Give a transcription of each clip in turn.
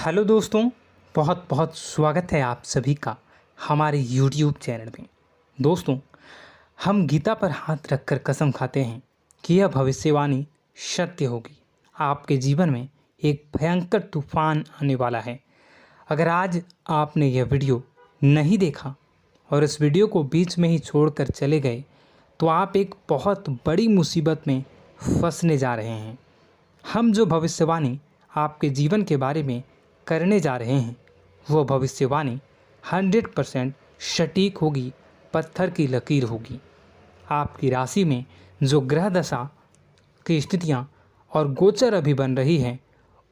Hello दोस्तों, बहुत बहुत स्वागत है आप सभी का हमारे YouTube चैनल में। दोस्तों, हम गीता पर हाथ रखकर कसम खाते हैं कि यह भविष्यवाणी सत्य होगी। आपके जीवन में एक भयंकर तूफान आने वाला है। अगर आज आपने यह वीडियो नहीं देखा और इस वीडियो को बीच में ही छोड़कर चले गए तो आप एक बहुत बड़ी मुसीबत में फंसने जा रहे हैं। हम जो भविष्यवाणी आपके जीवन के बारे में करने जा रहे हैं वो भविष्यवाणी 100% सटीक होगी, पत्थर की लकीर होगी। आपकी राशि में जो ग्रह दशा की स्थितियाँ और गोचर अभी बन रही हैं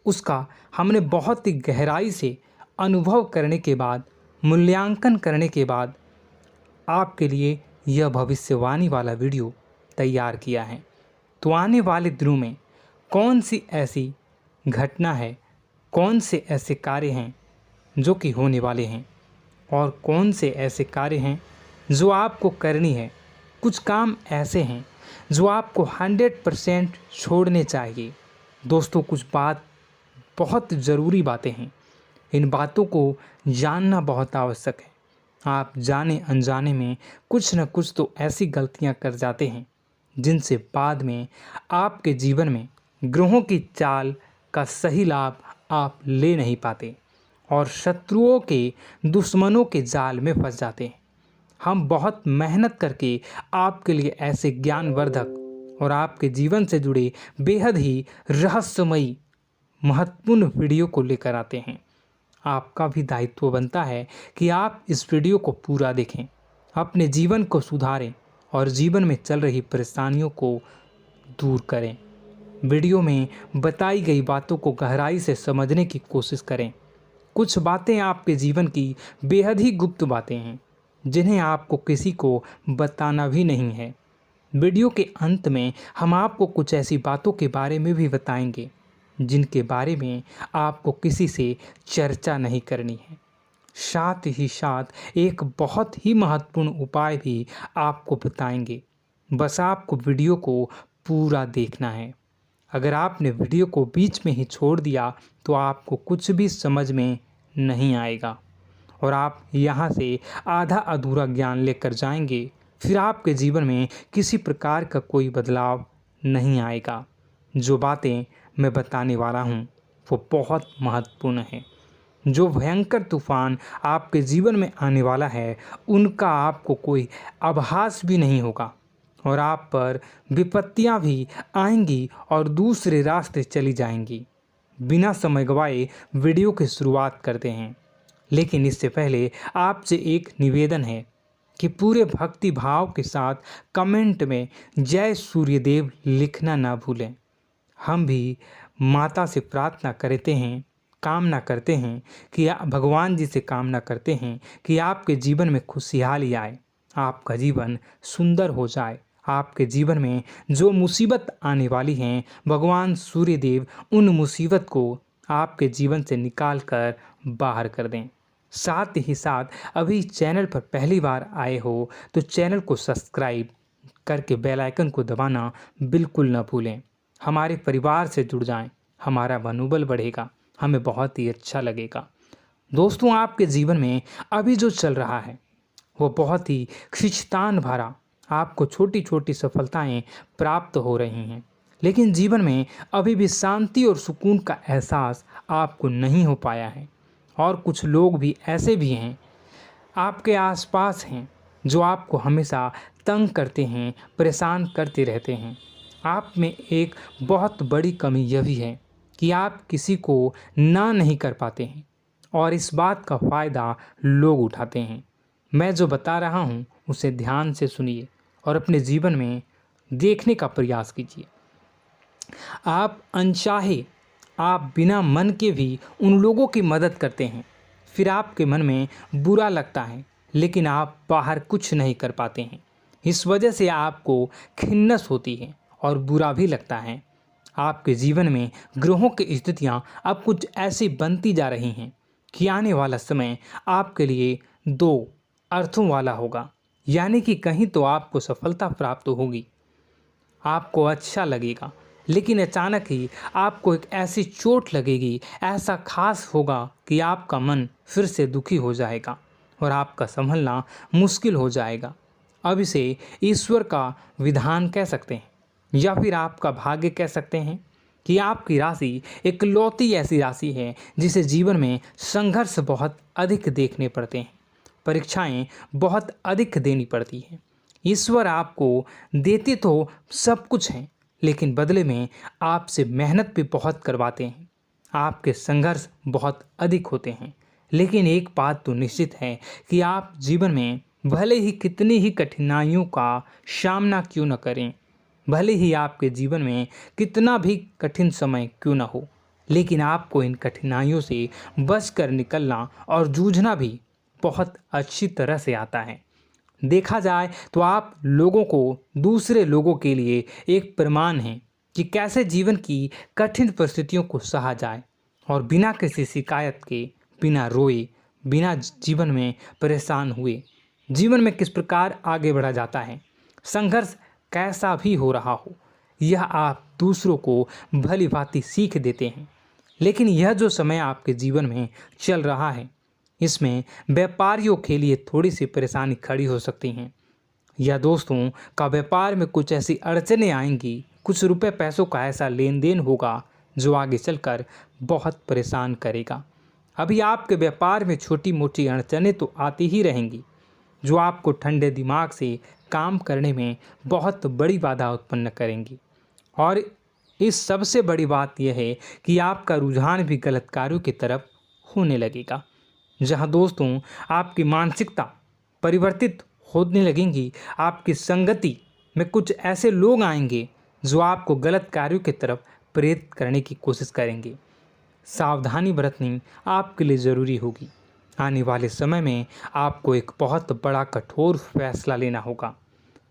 उसका हमने बहुत ही गहराई से अनुभव करने के बाद, मूल्यांकन करने के बाद आपके लिए यह भविष्यवाणी वाला वीडियो तैयार किया है। तो आने वाले दिनों में कौन सी ऐसी घटना है, कौन से ऐसे कार्य हैं जो कि होने वाले हैं और कौन से ऐसे कार्य हैं जो आपको करनी है। कुछ काम ऐसे हैं जो आपको 100% छोड़ने चाहिए। दोस्तों, कुछ बात बहुत ज़रूरी बातें हैं। इन बातों को जानना बहुत आवश्यक है। आप जाने अनजाने में कुछ न कुछ तो ऐसी गलतियां कर जाते हैं जिनसे बाद में आपके जीवन में ग्रहों की चाल का सही लाभ आप ले नहीं पाते और शत्रुओं के, दुश्मनों के जाल में फंस जाते हैं। हम बहुत मेहनत करके आपके लिए ऐसे ज्ञानवर्धक और आपके जीवन से जुड़े बेहद ही रहस्यमयी महत्वपूर्ण वीडियो को लेकर आते हैं। आपका भी दायित्व बनता है कि आप इस वीडियो को पूरा देखें, अपने जीवन को सुधारें और जीवन में चल रही परेशानियों को दूर करें। वीडियो में बताई गई बातों को गहराई से समझने की कोशिश करें। कुछ बातें आपके जीवन की बेहद ही गुप्त बातें हैं जिन्हें आपको किसी को बताना भी नहीं है। वीडियो के अंत में हम आपको कुछ ऐसी बातों के बारे में भी बताएंगे जिनके बारे में आपको किसी से चर्चा नहीं करनी है। साथ ही साथ एक बहुत ही महत्वपूर्ण उपाय भी आपको बताएंगे। बस आपको वीडियो को पूरा देखना है। अगर आपने वीडियो को बीच में ही छोड़ दिया तो आपको कुछ भी समझ में नहीं आएगा और आप यहाँ से आधा अधूरा ज्ञान लेकर जाएंगे। फिर आपके जीवन में किसी प्रकार का कोई बदलाव नहीं आएगा। जो बातें मैं बताने वाला हूँ वो बहुत महत्वपूर्ण है। जो भयंकर तूफान आपके जीवन में आने वाला है उनका आपको कोई आभास भी नहीं होगा और आप पर विपत्तियां भी आएंगी और दूसरे रास्ते चली जाएंगी। बिना समय गवाए वीडियो की शुरुआत करते हैं, लेकिन इससे पहले आपसे एक निवेदन है कि पूरे भक्ति भाव के साथ कमेंट में जय सूर्यदेव लिखना ना भूलें। हम भी माता से प्रार्थना करते हैं, कामना करते हैं कि भगवान जी से कामना करते हैं कि आपके जीवन में खुशहाली आए, आपका जीवन सुंदर हो जाए। आपके जीवन में जो मुसीबत आने वाली हैं भगवान सूर्यदेव उन मुसीबत को आपके जीवन से निकाल कर बाहर कर दें। साथ ही साथ अभी चैनल पर पहली बार आए हो तो चैनल को सब्सक्राइब करके बेल आइकन को दबाना बिल्कुल न भूलें। हमारे परिवार से जुड़ जाएं, हमारा मनोबल बढ़ेगा, हमें बहुत ही अच्छा लगेगा। दोस्तों, आपके जीवन में अभी जो चल रहा है वो बहुत ही खींचतान भरा, आपको छोटी छोटी सफलताएं प्राप्त हो रही हैं, लेकिन जीवन में अभी भी शांति और सुकून का एहसास आपको नहीं हो पाया है। और कुछ लोग भी ऐसे भी हैं आपके आसपास हैं जो आपको हमेशा तंग करते हैं, परेशान करते रहते हैं। आप में एक बहुत बड़ी कमी यह भी है कि आप किसी को ना नहीं कर पाते हैं और इस बात का फ़ायदा लोग उठाते हैं। मैं जो बता रहा हूँ उसे ध्यान से सुनिए और अपने जीवन में देखने का प्रयास कीजिए। आप अनचाहे, आप बिना मन के भी उन लोगों की मदद करते हैं, फिर आपके मन में बुरा लगता है लेकिन आप बाहर कुछ नहीं कर पाते हैं। इस वजह से आपको खिन्नस होती है और बुरा भी लगता है। आपके जीवन में ग्रहों की स्थितियाँ अब कुछ ऐसी बनती जा रही हैं कि आने वाला समय आपके लिए दो अर्थों वाला होगा। यानी कि कहीं तो आपको सफलता प्राप्त होगी, आपको अच्छा लगेगा लेकिन अचानक ही आपको एक ऐसी चोट लगेगी, ऐसा खास होगा कि आपका मन फिर से दुखी हो जाएगा और आपका संभलना मुश्किल हो जाएगा। अब इसे ईश्वर का विधान कह सकते हैं या फिर आपका भाग्य कह सकते हैं कि आपकी राशि इकलौती ऐसी राशि है जिसे जीवन में संघर्ष बहुत अधिक देखने पड़ते हैं, परीक्षाएं बहुत अधिक देनी पड़ती हैं। ईश्वर आपको देते तो सब कुछ हैं, लेकिन बदले में आपसे मेहनत भी बहुत करवाते हैं। आपके संघर्ष बहुत अधिक होते हैं, लेकिन एक बात तो निश्चित है कि आप जीवन में भले ही कितनी ही कठिनाइयों का सामना क्यों न करें, भले ही आपके जीवन में कितना भी कठिन समय क्यों न हो, लेकिन आपको इन कठिनाइयों से बच कर निकलना और जूझना भी बहुत अच्छी तरह से आता है। देखा जाए तो आप लोगों को दूसरे लोगों के लिए एक प्रमाण हैं कि कैसे जीवन की कठिन परिस्थितियों को सहा जाए और बिना किसी शिकायत के, बिना रोए, बिना जीवन में परेशान हुए जीवन में किस प्रकार आगे बढ़ा जाता है। संघर्ष कैसा भी हो रहा हो, यह आप दूसरों को भली भांति सीख देते हैं। लेकिन यह जो समय आपके जीवन में चल रहा है, इसमें व्यापारियों के लिए थोड़ी सी परेशानी खड़ी हो सकती हैं, या दोस्तों का व्यापार में कुछ ऐसी अड़चनें आएंगी, कुछ रुपए पैसों का ऐसा लेन देन होगा जो आगे चलकर बहुत परेशान करेगा। अभी आपके व्यापार में छोटी मोटी अड़चनें तो आती ही रहेंगी, जो आपको ठंडे दिमाग से काम करने में बहुत बड़ी बाधा उत्पन्न करेंगी। और इस सबसे बड़ी बात यह है कि आपका रुझान भी गलत कार्यों की तरफ होने लगेगा, जहां दोस्तों आपकी मानसिकता परिवर्तित होने लगेंगी। आपकी संगति में कुछ ऐसे लोग आएंगे जो आपको गलत कार्यों की तरफ प्रेरित करने की कोशिश करेंगे। सावधानी बरतनी आपके लिए ज़रूरी होगी। आने वाले समय में आपको एक बहुत बड़ा कठोर फैसला लेना होगा,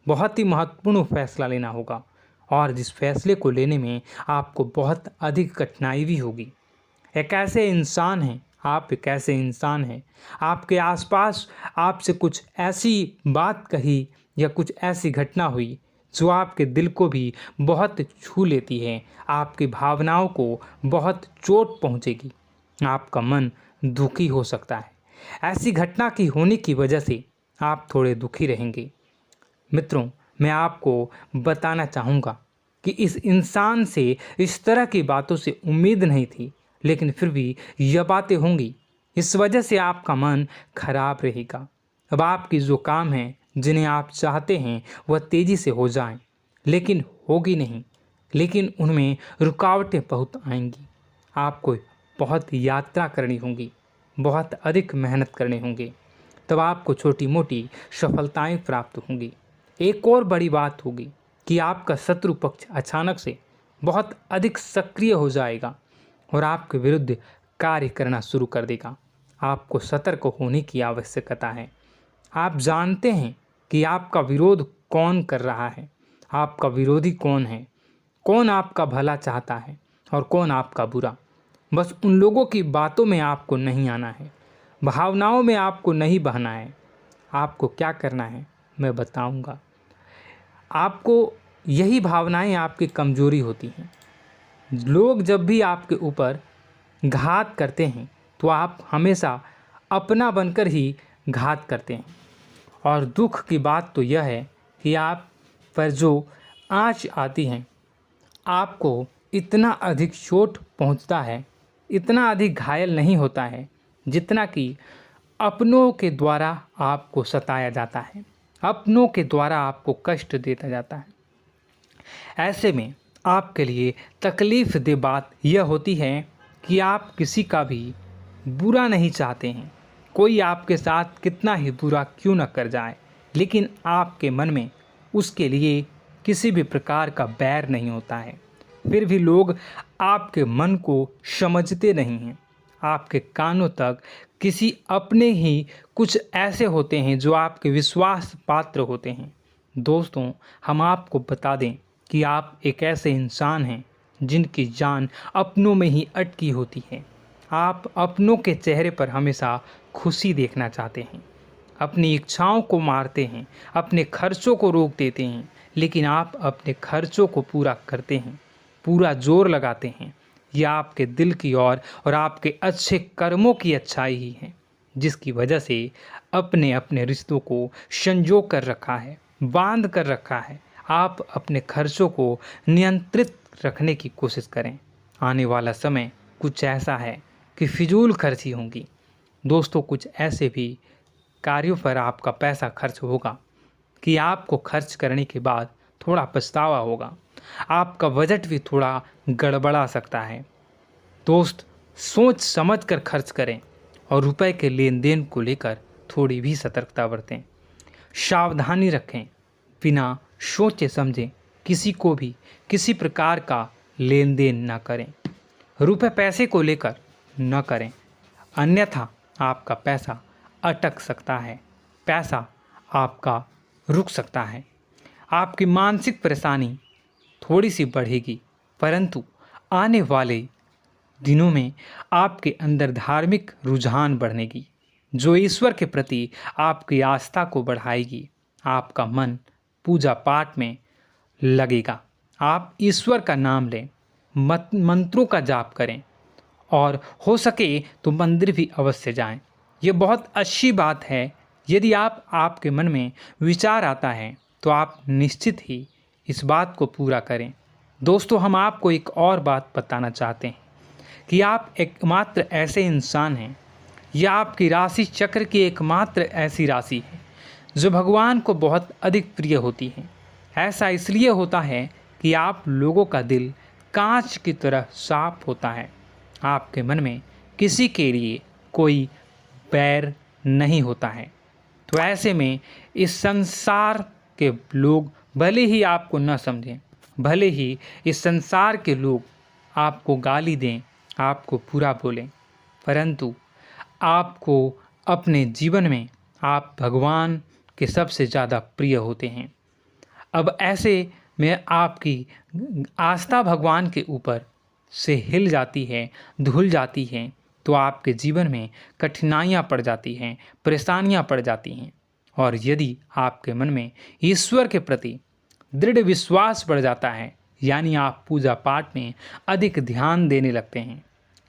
बहुत ही महत्वपूर्ण फैसला लेना होगा, और जिस फैसले को लेने में आपको बहुत अधिक कठिनाई भी होगी। एक ऐसे इंसान हैं, आप एक ऐसे इंसान हैं, आपके आसपास आपसे कुछ ऐसी बात कही या कुछ ऐसी घटना हुई जो आपके दिल को भी बहुत छू लेती है, आपकी भावनाओं को बहुत चोट पहुंचेगी, आपका मन दुखी हो सकता है। ऐसी घटना की होने की वजह से आप थोड़े दुखी रहेंगे। मित्रों, मैं आपको बताना चाहूँगा कि इस इंसान से इस तरह की बातों से उम्मीद नहीं थी, लेकिन फिर भी यह बातें होंगी। इस वजह से आपका मन खराब रहेगा। अब आपकी जो काम है, जिन्हें आप चाहते हैं वह तेज़ी से हो जाएं, लेकिन होगी नहीं, लेकिन उनमें रुकावटें बहुत आएंगी। आपको बहुत यात्रा करनी होगी, बहुत अधिक मेहनत करने होंगे, तब आपको छोटी मोटी सफलताएं प्राप्त होंगी। एक और बड़ी बात होगी कि आपका शत्रु पक्ष अचानक से बहुत अधिक सक्रिय हो जाएगा और आपके विरुद्ध कार्य करना शुरू कर देगा। आपको सतर्क होने की आवश्यकता है। आप जानते हैं कि आपका विरोध कौन कर रहा है, आपका विरोधी कौन है, कौन आपका भला चाहता है और कौन आपका बुरा। बस उन लोगों की बातों में आपको नहीं आना है, भावनाओं में आपको नहीं बहना है। आपको क्या करना है मैं बताऊंगा। आपको यही भावनाएं आपकी कमजोरी होती हैं। लोग जब भी आपके ऊपर घात करते हैं तो आप हमेशा अपना बनकर ही घात करते हैं। और दुख की बात तो यह है कि आप पर जो आँच आती है, आपको इतना अधिक चोट पहुंचता है, इतना अधिक घायल नहीं होता है जितना कि अपनों के द्वारा आपको सताया जाता है, अपनों के द्वारा आपको कष्ट देता जाता है। ऐसे में आपके लिए तकलीफ़ दे बात यह होती है कि आप किसी का भी बुरा नहीं चाहते हैं। कोई आपके साथ कितना ही बुरा क्यों न कर जाए, लेकिन आपके मन में उसके लिए किसी भी प्रकार का बैर नहीं होता है। फिर भी लोग आपके मन को समझते नहीं हैं। आपके कानों तक किसी अपने ही कुछ ऐसे होते हैं जो आपके विश्वास पात्र होते हैं। दोस्तों, हम आपको बता दें कि आप एक ऐसे इंसान हैं जिनकी जान अपनों में ही अटकी होती है। आप अपनों के चेहरे पर हमेशा खुशी देखना चाहते हैं, अपनी इच्छाओं को मारते हैं, अपने खर्चों को रोक देते हैं, लेकिन आप अपने खर्चों को पूरा करते हैं। पूरा जोर लगाते हैं, यह आपके दिल की और आपके अच्छे कर्मों की अच्छाई ही है, जिसकी वजह से अपने अपने रिश्तों को संजो कर रखा है, बांध कर रखा है। आप अपने खर्चों को नियंत्रित रखने की कोशिश करें। आने वाला समय कुछ ऐसा है कि फिजूल खर्ची होंगी। दोस्तों, कुछ ऐसे भी कार्यों पर आपका पैसा खर्च होगा कि आपको खर्च करने के बाद थोड़ा पछतावा होगा। आपका बजट भी थोड़ा गड़बड़ा सकता है। दोस्त, सोच समझ कर खर्च करें और रुपए के लेन देन को लेकर थोड़ी भी सतर्कता बरतें। सावधानी रखें, बिना सोचे समझे किसी को भी किसी प्रकार का लेन देन न करें। रुपए पैसे को लेकर न करें, अन्यथा आपका पैसा अटक सकता है, पैसा आपका रुक सकता है। आपकी मानसिक परेशानी थोड़ी सी बढ़ेगी, परंतु आने वाले दिनों में आपके अंदर धार्मिक रुझान बढ़नेगी, जो ईश्वर के प्रति आपकी आस्था को बढ़ाएगी। आपका मन पूजा पाठ में लगेगा। आप ईश्वर का नाम लें, मंत्रों का जाप करें और हो सके तो मंदिर भी अवश्य जाएं। ये बहुत अच्छी बात है। यदि आपके मन में विचार आता है तो आप निश्चित ही इस बात को पूरा करें। दोस्तों, हम आपको एक और बात बताना चाहते हैं कि आप एकमात्र ऐसे इंसान हैं, यह आपकी राशि चक्र की एकमात्र ऐसी राशि है जो भगवान को बहुत अधिक प्रिय होती है। ऐसा इसलिए होता है कि आप लोगों का दिल कांच की तरह साफ होता है। आपके मन में किसी के लिए कोई बैर नहीं होता है। तो ऐसे में इस संसार के लोग भले ही आपको न समझें, भले ही इस संसार के लोग आपको गाली दें, आपको बुरा बोलें, परंतु आपको अपने जीवन में आप भगवान के सबसे ज़्यादा प्रिय होते हैं। अब ऐसे में आपकी आस्था भगवान के ऊपर से हिल जाती है, धुल जाती है, तो आपके जीवन में कठिनाइयाँ पड़ जाती हैं, परेशानियाँ पड़ जाती हैं। और यदि आपके मन में ईश्वर के प्रति दृढ़ विश्वास बढ़ जाता है, यानी आप पूजा पाठ में अधिक ध्यान देने लगते हैं,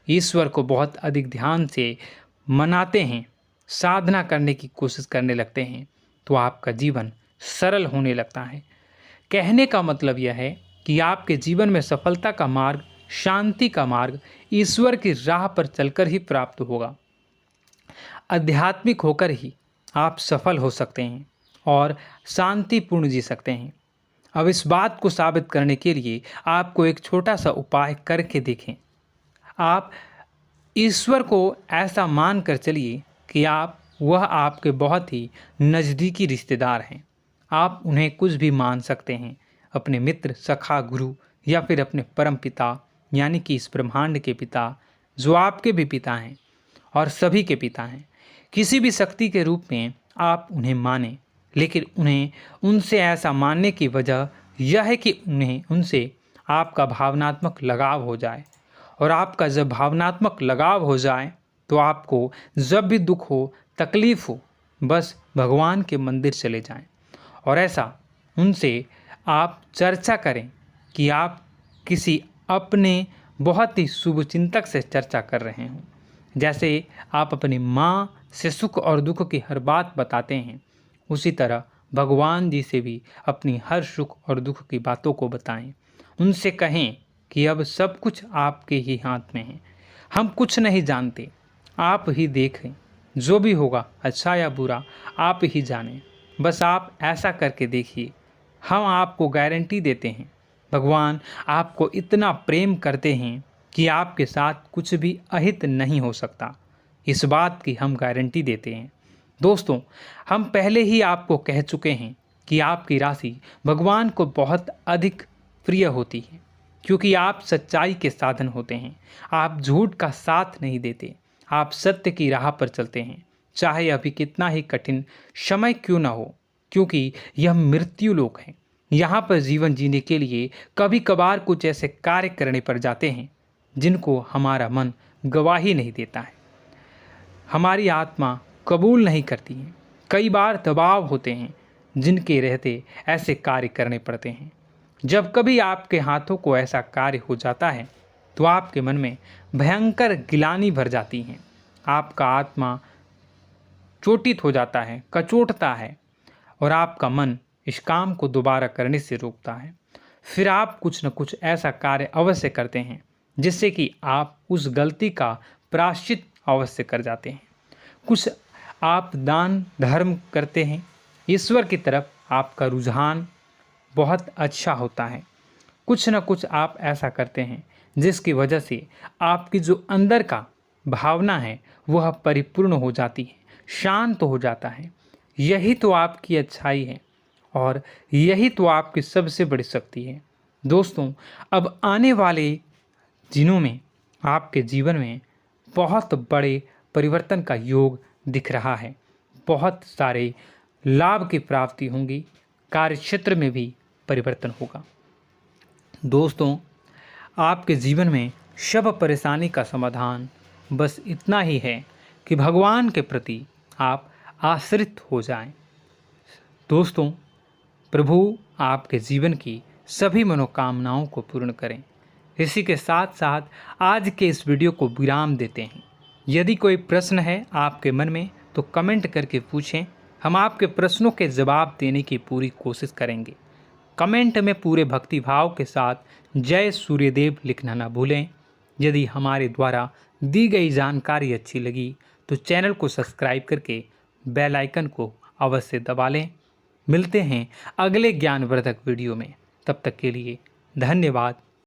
ईश्वर को बहुत अधिक ध्यान से मनाते हैं, साधना करने की कोशिश करने लगते हैं, तो आपका जीवन सरल होने लगता है। कहने का मतलब यह है कि आपके जीवन में सफलता का मार्ग, शांति का मार्ग ईश्वर की राह पर चलकर ही प्राप्त होगा। आध्यात्मिक होकर ही आप सफल हो सकते हैं और शांतिपूर्ण जी सकते हैं। अब इस बात को साबित करने के लिए आपको एक छोटा सा उपाय करके देखें। आप ईश्वर को ऐसा मान कर चलिए कि वह आपके बहुत ही नज़दीकी रिश्तेदार हैं। आप उन्हें कुछ भी मान सकते हैं, अपने मित्र, सखा, गुरु या फिर अपने परम पिता, यानी कि इस ब्रह्मांड के पिता, जो आपके भी पिता हैं और सभी के पिता हैं। किसी भी शक्ति के रूप में आप उन्हें मानें, लेकिन उन्हें उनसे ऐसा मानने की वजह यह है कि उनसे आपका भावनात्मक लगाव हो जाए। और आपका जब भावनात्मक लगाव हो जाए तो आपको जब भी दुख हो, तकलीफ़ हो, बस भगवान के मंदिर चले जाएं और ऐसा उनसे आप चर्चा करें कि आप किसी अपने बहुत ही शुभचिंतक से चर्चा कर रहे हों। जैसे आप अपनी माँ से सुख और दुख की हर बात बताते हैं, उसी तरह भगवान जी से भी अपनी हर सुख और दुख की बातों को बताएं। उनसे कहें कि अब सब कुछ आपके ही हाथ में है, हम कुछ नहीं जानते, आप ही देखें, जो भी होगा अच्छा या बुरा आप ही जानें। बस आप ऐसा करके देखिए, हम आपको गारंटी देते हैं भगवान आपको इतना प्रेम करते हैं कि आपके साथ कुछ भी अहित नहीं हो सकता। इस बात की हम गारंटी देते हैं। दोस्तों, हम पहले ही आपको कह चुके हैं कि आपकी राशि भगवान को बहुत अधिक प्रिय होती है, क्योंकि आप सच्चाई के साधन होते हैं। आप झूठ का साथ नहीं देते, आप सत्य की राह पर चलते हैं, चाहे अभी कितना ही कठिन समय क्यों ना हो, क्योंकि यह मृत्यु लोक है। यहाँ पर जीवन जीने के लिए कभी कभार कुछ ऐसे कार्य करने पड़ जाते हैं जिनको हमारा मन गवाही नहीं देता है, हमारी आत्मा कबूल नहीं करती है। कई बार दबाव होते हैं जिनके रहते ऐसे कार्य करने पड़ते हैं। जब कभी आपके हाथों को ऐसा कार्य हो जाता है तो आपके मन में भयंकर गिलानी भर जाती है। आपका आत्मा चोटित हो जाता है, कचोटता है और आपका मन इस काम को दोबारा करने से रोकता है। फिर आप कुछ न कुछ ऐसा कार्य अवश्य करते हैं जिससे कि आप उस गलती का प्रायश्चित अवश्य कर जाते हैं। कुछ आप दान धर्म करते हैं, ईश्वर की तरफ आपका रुझान बहुत अच्छा होता है। कुछ न कुछ आप ऐसा करते हैं जिसकी वजह से आपकी जो अंदर का भावना है वह परिपूर्ण हो जाती है, शांत हो जाता है। यही तो आपकी अच्छाई है और यही तो आपकी सबसे बड़ी शक्ति है। दोस्तों, अब आने वाले दिनों में आपके जीवन में बहुत बड़े परिवर्तन का योग दिख रहा है। बहुत सारे लाभ की प्राप्ति होंगी, कार्य क्षेत्र में भी परिवर्तन होगा। दोस्तों, आपके जीवन में सब परेशानी का समाधान बस इतना ही है कि भगवान के प्रति आप आश्रित हो जाएं। दोस्तों, प्रभु आपके जीवन की सभी मनोकामनाओं को पूर्ण करें। इसी के साथ साथ आज के इस वीडियो को विराम देते हैं। यदि कोई प्रश्न है आपके मन में तो कमेंट करके पूछें, हम आपके प्रश्नों के जवाब देने की पूरी कोशिश करेंगे। कमेंट में पूरे भक्तिभाव के साथ जय सूर्यदेव लिखना ना भूलें। यदि हमारे द्वारा दी गई जानकारी अच्छी लगी तो चैनल को सब्सक्राइब करके बेल आइकन को अवश्य दबा लें। मिलते हैं अगले ज्ञानवर्धक वीडियो में। तब तक के लिए धन्यवाद।